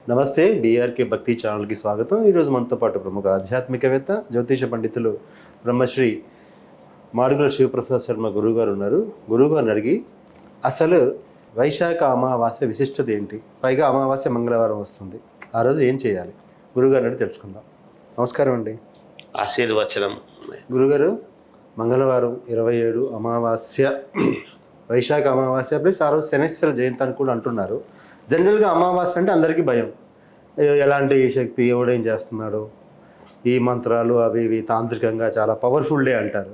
నమస్తే బీఆర్కే భక్తి ఛానల్కి స్వాగతం. ఈరోజు మనతో పాటు ప్రముఖ ఆధ్యాత్మికవేత్త జ్యోతిష పండితులు బ్రహ్మశ్రీ మాడుగుల శివప్రసాద్ శర్మ గురువుగారు ఉన్నారు. గురువుగారిని అడిగి అసలు వైశాఖ అమావాస్య విశిష్టత ఏంటి, పైగా అమావాస్య మంగళవారం వస్తుంది, ఆ రోజు ఏం చేయాలి, గురువుగారిని అడిగి తెలుసుకుందాం. నమస్కారం అండి. ఆశీర్వచనం. గురుగారు, మంగళవారం 27 అమావాస్య, వైశాఖ అమావాస్య ప్లస్ ఆ రోజు శనేశ్వర జయంతి అని కూడా అంటున్నారు. జనరల్గా అమావాస్య అంటే అందరికీ భయం, ఎలాంటి శక్తి, ఎవడేం చేస్తున్నాడు, ఈ మంత్రాలు అవి ఇవి తాంత్రికంగా చాలా పవర్ఫుల్ డే అంటారు.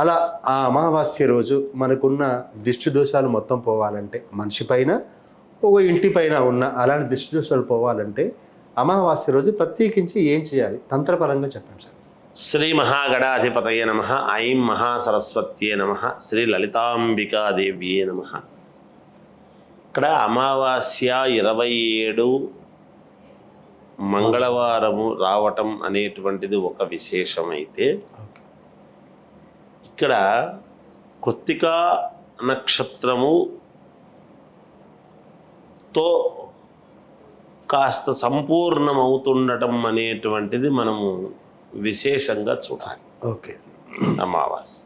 అలా ఆ అమావాస్య రోజు మనకున్న దిష్టి దోషాలు మొత్తం పోవాలంటే, మనిషి పైన ఒక ఇంటి పైన ఉన్న అలాంటి దిష్టి దోషాలు పోవాలంటే అమావాస్య రోజు ప్రత్యేకించి ఏం చేయాలి, తంత్రపరంగా చెప్పండి సార్. శ్రీ మహాగణాధిపతయే నమః. ఐం మహాసరస్వత్యే నమః. శ్రీ లలితాంబికాదేవ్యే నమః. ఇక్కడ అమావాస్య 27 మంగళవారము రావటం అనేటువంటిది ఒక విశేషమైతే, ఇక్కడ కృత్తికా నక్షత్రముతో కాస్త సంపూర్ణమవుతుండటం అనేటువంటిది మనము విశేషంగా చూడాలి. ఓకే. అమావాస్య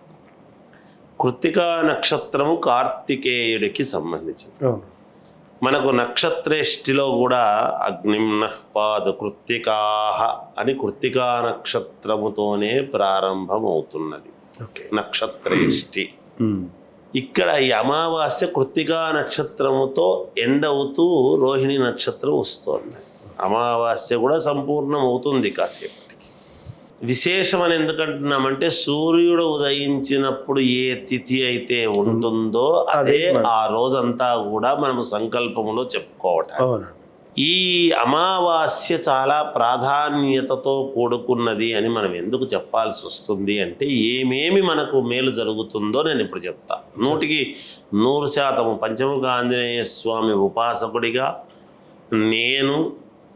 కృత్తికా నక్షత్రము కార్తికేయుడికి సంబంధించింది. మనకు నక్షత్రేష్టిలో కూడా అగ్నిమ్నః పాద కృత్తికాహ అని కృత్తికా నక్షత్రముతోనే ప్రారంభమవుతున్నది నక్షత్రేష్టి. ఇక్కడ ఈ అమావాస్య కృత్తికా నక్షత్రముతో ఎండవుతూ రోహిణి నక్షత్రం వస్తుంది. అమావాస్య కూడా సంపూర్ణం అవుతుంది కాసేపటికి. విశేషం అని ఎందుకంటున్నామంటే, సూర్యుడు ఉదయించినప్పుడు ఏ తిథి అయితే ఉంటుందో అదే ఆ రోజంతా కూడా మనము సంకల్పములో చెప్పుకోవటం. ఈ అమావాస్య చాలా ప్రాధాన్యతతో కూడుకున్నది అని మనం ఎందుకు చెప్పాల్సి వస్తుంది అంటే, ఏమేమి మనకు మేలు జరుగుతుందో నేను ఇప్పుడు చెప్తాను. 100% పంచముఖ ఆంజనేయ స్వామి ఉపాసకుడిగా నేను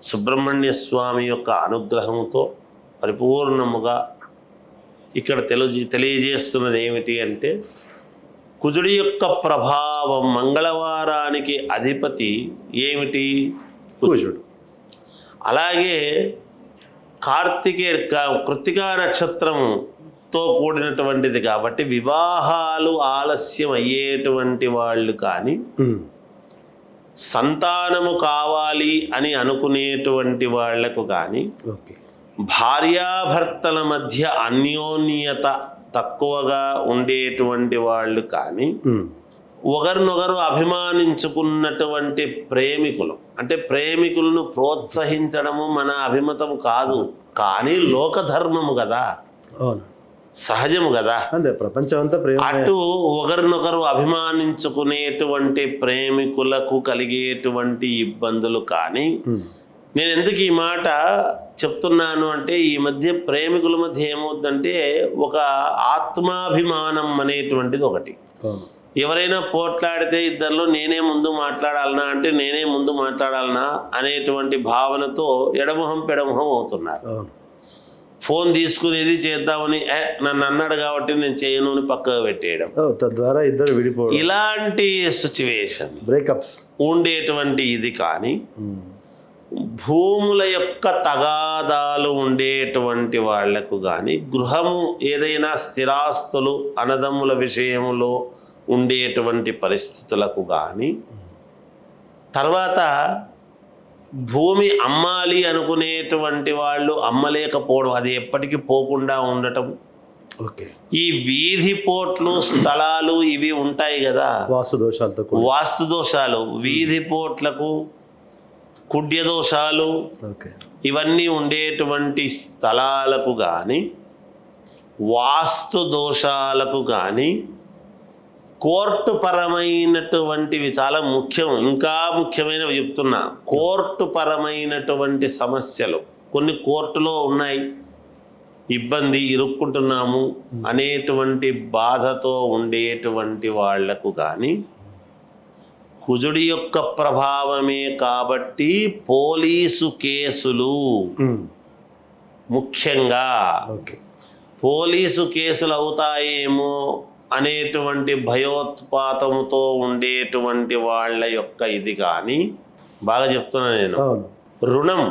సుబ్రహ్మణ్య స్వామి యొక్క అనుగ్రహంతో పరిపూర్ణముగా ఇక్కడ తెలియజేస్తున్నది ఏమిటి అంటే, కుజుడి యొక్క ప్రభావం, మంగళవారానికి అధిపతి ఏమిటి? కుజుడు. అలాగే కృత్తికా నక్షత్రంతో కూడినటువంటిది కాబట్టి వివాహాలు ఆలస్యం అయ్యేటువంటి వాళ్ళు కానీ, సంతానము కావాలి అని అనుకునేటువంటి వాళ్లకు కానీ, భార్యాభర్తల మధ్య అన్యోన్యత తక్కువగా ఉండేటువంటి వాళ్ళు కానీ, ఒకరినొకరు అభిమానించుకున్నటువంటి ప్రేమికులు, అంటే ప్రేమికులను ప్రోత్సహించడము మన అభిమతము కాదు, కానీ లోకధర్మము కదా, సహజము కదా, ప్రపంచమంతా అటు ఒకరినొకరు అభిమానించుకునేటువంటి ప్రేమికులకు కలిగేటువంటి ఇబ్బందులు కానీ. నేను ఎందుకు ఈ మాట చెప్తున్నాను అంటే, ఈ మధ్య ప్రేమికుల మధ్య ఏమవుతుందంటే, ఒక ఆత్మాభిమానం అనేటువంటిది ఒకటి. ఎవరైనా పోట్లాడితే ఇద్దరిలో నేనే ముందు మాట్లాడాలనా అంటే నేనే ముందు మాట్లాడాలనా అనేటువంటి భావనతో ఎడమొహం పెడమొహం అవుతున్నారు. ఫోన్ తీసుకునేది చేద్దామని, నన్ను అన్నాడు కాబట్టి నేను చేయను అని పక్కకు పెట్టేయడం, తద్వారా ఇద్దరు విడిపోవడం, ఇలాంటి సిచ్యువేషన్, బ్రేకప్స్ ఉండేటువంటి ఇది. కానీ భూముల యొక్క తగాదాలు ఉండేటువంటి వాళ్లకు కానీ, గృహము ఏదైనా స్థిరాస్తులు అన్నదమ్ముల విషయంలో ఉండేటువంటి పరిస్థితులకు కానీ, తర్వాత భూమి అమ్మాలి అనుకునేటువంటి వాళ్ళు అమ్మలేకపోవడం, అది ఎప్పటికీ పోకుండా ఉండటం, ఈ వీధి పోట్లు స్థలాలు ఇవి ఉంటాయి కదా, వాస్తు దోషాలు, వీధి పోట్లకు కుడ్య దోషాలు, ఇవన్నీ ఉండేటువంటి స్థలాలకు కానీ, వాస్తు దోషాలకు కానీ, కోర్టు పరమైనటువంటివి చాలా ముఖ్యం, ఇంకా ముఖ్యమైనవి చెప్తున్నా. కోర్టు పరమైనటువంటి సమస్యలు కొన్ని కోర్టులో ఉన్నాయి, ఇబ్బంది, ఇరుక్కుంటున్నాము అనేటువంటి బాధతో ఉండేటువంటి వాళ్లకు కానీ, కుజుడి యొక్క ప్రభావమే కాబట్టి పోలీసు కేసులు, ముఖ్యంగా పోలీసు కేసులు అవుతాయేమో అనేటువంటి భయోత్పాతముతో ఉండేటువంటి వాళ్ళ యొక్క ఇది కానీ బాగా చెప్తున్నా నేను, అవును, రుణం,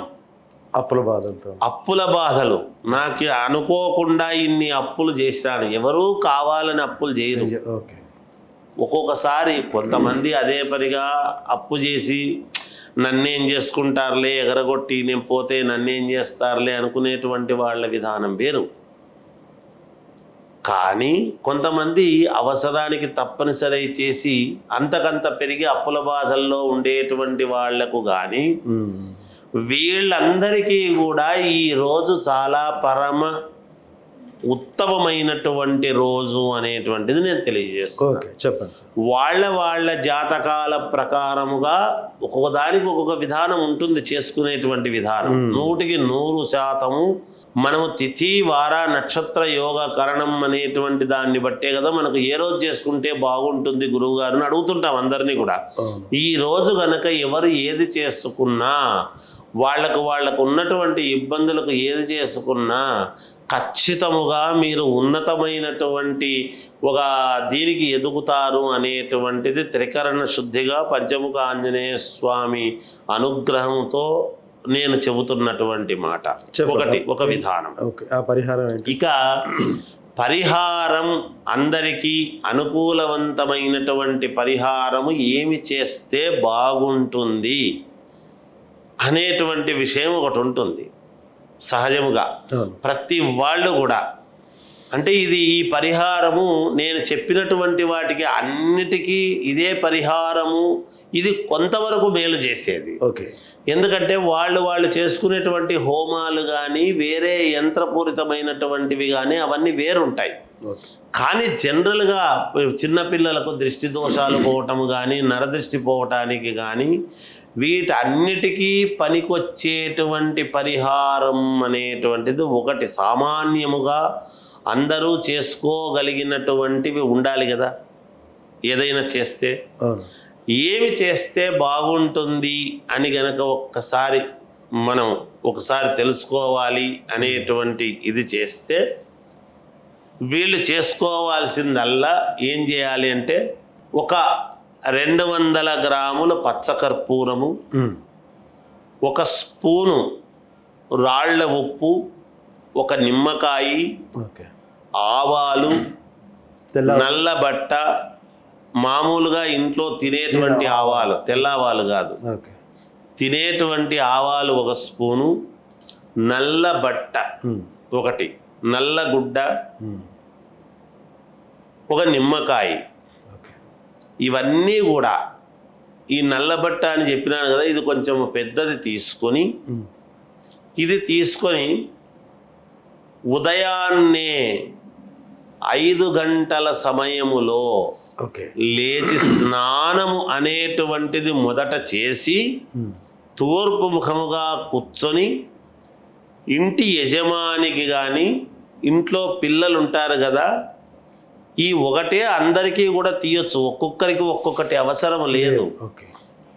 అప్పుల బాధలతో, అప్పుల బాధలు, నాకు అనుకోకుండా ఇన్ని అప్పులు చేసినాను. ఎవరూ కావాలని అప్పులు చేయరు. ఓకే, ఒక్కొక్కసారి కొంతమంది అదే పనిగా అప్పు చేసి నన్నేం చేసుకుంటారులే, ఎగరగొట్టి నేను పోతే నన్నేం చేస్తారులే అనుకునేటువంటి వాళ్ళ విధానం వేరు. కానీ కొంతమంది అవసరానికి తప్పనిసరి చేసి అంతకంత పెరిగి అప్పుల బాధల్లో ఉండేటువంటి వాళ్లకు కానీ వీళ్ళందరికీ కూడా ఈ రోజు చాలా పరమ ఉత్తమమైనటువంటి రోజు అనేటువంటిది నేను తెలియజేస్తున్నాను. చెప్పండి. వాళ్ళ జాతకాల ప్రకారముగా ఒక్కొక్క దానికి ఒక్కొక్క విధానం ఉంటుంది, చేసుకునేటువంటి విధానం. 100% మనము తిథి వార నక్షత్ర యోగ కరణం అనేటువంటి దాన్ని బట్టే కదా మనకు ఏ రోజు చేసుకుంటే బాగుంటుంది గురువు గారిని అడుగుతుంటాం అందరినీ కూడా. ఈ రోజు గనక ఎవరు ఏది చేసుకున్నా వాళ్ళకు ఉన్నటువంటి ఇబ్బందులకు ఏది చేసుకున్నా ఖచ్చితముగా మీరు ఉన్నతమైనటువంటి ఒక దీనికి ఎదుగుతారు అనేటువంటిది త్రికరణ శుద్ధిగా పంచముఖ ఆంజనేయ స్వామి అనుగ్రహంతో నేను చెబుతున్నటువంటి మాట. ఒక విధానం. ఇక పరిహారం, అందరికీ అనుకూలవంతమైనటువంటి పరిహారము ఏమి చేస్తే బాగుంటుంది అనేటువంటి విషయం ఒకటి ఉంటుంది సహజముగా ప్రతి వాళ్ళు కూడా. అంటే ఈ పరిహారము నేను చెప్పినటువంటి వాటికి అన్నిటికీ ఇదే పరిహారము, ఇది కొంతవరకు మేలు చేసేది. ఎందుకంటే వాళ్ళు చేసుకునేటువంటి హోమాలు కానీ వేరే యంత్రపూరితమైనటువంటివి కానీ అవన్నీ వేరుంటాయి. కానీ జనరల్గా చిన్నపిల్లలకు దృష్టి దోషాలు పోవటము కానీ నరదృష్టి పోవటానికి కానీ వీటన్నిటికీ పనికొచ్చేటువంటి పరిహారం అనేటువంటిది ఒకటి సామాన్యముగా అందరూ చేసుకోగలిగినటువంటివి ఉండాలి కదా. ఏదైనా చేస్తే ఏమి చేస్తే బాగుంటుంది అని గనక ఒకసారి తెలుసుకోవాలి అనేటువంటి ఇది చేస్తే వీళ్ళు చేసుకోవాల్సిందల్లా ఏం చేయాలి అంటే ఒక 200 గ్రాముల పచ్చకర్పూరము, 1 స్పూను రాళ్ల ఉప్పు, 1 నిమ్మకాయ, ఆవాలు, నల్ల బట్ట, మామూలుగా ఇంట్లో తినేటువంటి ఆవాలు, తెల్ల ఆవాలు కాదు, తినేటువంటి ఆవాలు 1 స్పూను, నల్ల బట్ట 1, నల్ల గుడ్డ, 1 నిమ్మకాయ. ఇవన్నీ కూడా ఈ నల్లబట్ట అని చెప్పినాను కదా, ఇది కొంచెం పెద్దది తీసుకొని ఉదయాన్నే 5 గంటల సమయములో లేచి స్నానము అనేటువంటిది మొదట చేసి తూర్పు ముఖముగా కూర్చొని ఇంటి యజమానికి కానీ ఇంట్లో పిల్లలు ఉంటారు కదా, ఈ ఒకటే అందరికీ కూడా తీయొచ్చు, ఒక్కొక్కరికి ఒక్కొక్కటి అవసరం లేదు.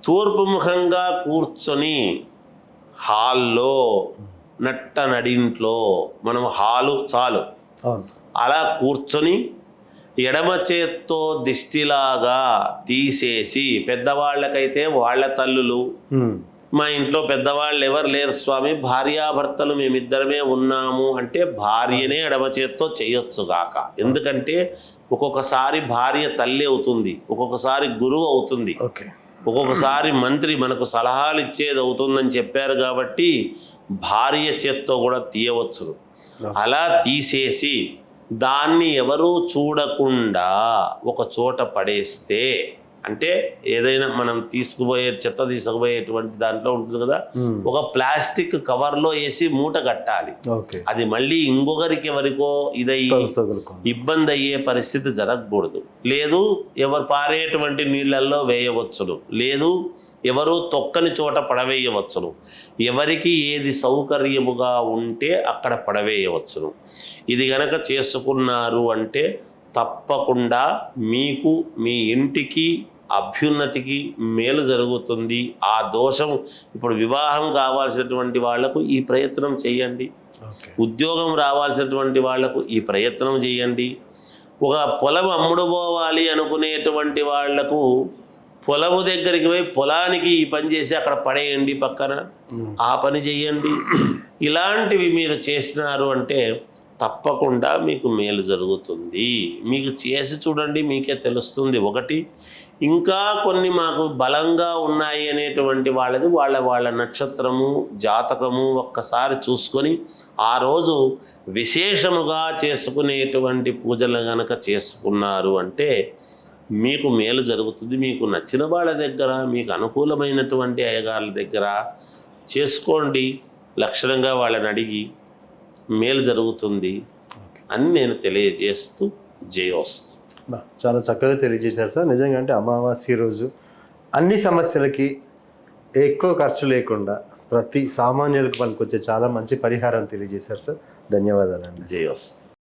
తూర్పు ముఖంగా కూర్చొని హాల్లో నడింట్లో మనం హాలు చాలు అలా కూర్చొని ఎడమ చేత్తో దిష్టిలాగా తీసేసి, పెద్దవాళ్ళకైతే వాళ్ళ తల్లులు, మా ఇంట్లో పెద్దవాళ్ళు ఎవరు లేరు స్వామి, భార్యాభర్తలు మేమిద్దరమే ఉన్నాము అంటే భార్యనే ఎడమ చేత్తో చేయొచ్చుగాక. ఎందుకంటే ఒక్కొక్కసారి భార్య తల్లి అవుతుంది, ఒక్కొక్కసారి గురువు అవుతుంది, ఒక్కొక్కసారి మంత్రి మనకు సలహాలు ఇచ్చేది అవుతుందని చెప్పారు కాబట్టి భార్య చేత్తో కూడా తీయవచ్చు. అలా తీసేసి దాన్ని ఎవరూ చూడకుండా ఒక చోట పడేస్తే, అంటే ఏదైనా మనం చెత్త తీసుకుపోయేటువంటి దాంట్లో ఉంటుంది కదా, ఒక ప్లాస్టిక్ కవర్లో వేసి మూట కట్టాలి. అది మళ్ళీ ఇంకొకరికి ఎవరికో ఇబ్బంది అయ్యే పరిస్థితి జరగకూడదు. లేదు ఎవరు పారేటువంటి నీళ్ళల్లో వేయవచ్చును, లేదు ఎవరు తొక్కని చోట పడవేయవచ్చును, ఎవరికి ఏది సౌకర్యముగా ఉంటే అక్కడ పడవేయవచ్చును. ఇది గనక చేసుకున్నారు అంటే తప్పకుండా మీకు మీ ఇంటికి అభ్యున్నతికి మేలు జరుగుతుంది. ఆ దోషం ఇప్పుడు వివాహం కావాల్సినటువంటి వాళ్లకు ఈ ప్రయత్నం చేయండి, ఉద్యోగం రావాల్సినటువంటి వాళ్లకు ఈ ప్రయత్నం చేయండి, ఒక పొలం అమ్ముడు పోవాలి అనుకునేటువంటి వాళ్లకు పొలము దగ్గరికి పోయి పొలానికి ఈ పని చేసి అక్కడ పడేయండి పక్కన, ఆ పని చేయండి, ఇలాంటివి మీరు చేసినారు అంటే తప్పకుండా మీకు మేలు జరుగుతుంది. మీకు చేసి చూడండి, మీకే తెలుస్తుంది. ఒకటి, ఇంకా కొన్ని మాకు బలంగా ఉన్నాయి అనేటువంటి వాళ్ళది వాళ్ళ నక్షత్రము జాతకము ఒక్కసారి చూసుకొని ఆ రోజు విశేషముగా చేసుకునేటువంటి పూజలు కనుక చేసుకున్నారు అంటే మీకు మేలు జరుగుతుంది. మీకు నచ్చిన వాళ్ళ దగ్గర, మీకు అనుకూలమైనటువంటి అయ్యగారుల దగ్గర చేసుకోండి. లక్షణంగా వాళ్ళని అడిగి మేలు జరుగుతుంది అని నేను తెలియజేస్తూ జయోస్తు. చాలా చక్కగా తెలియజేశారు సార్. నిజంగా అంటే అమావాస్య రోజు అన్ని సమస్యలకి ఎక్కువ ఖర్చు లేకుండా ప్రతి సామాన్యులకు పనికొచ్చే చాలా మంచి పరిహారం తెలియజేశారు సార్. ధన్యవాదాలండి. జయోస్తు.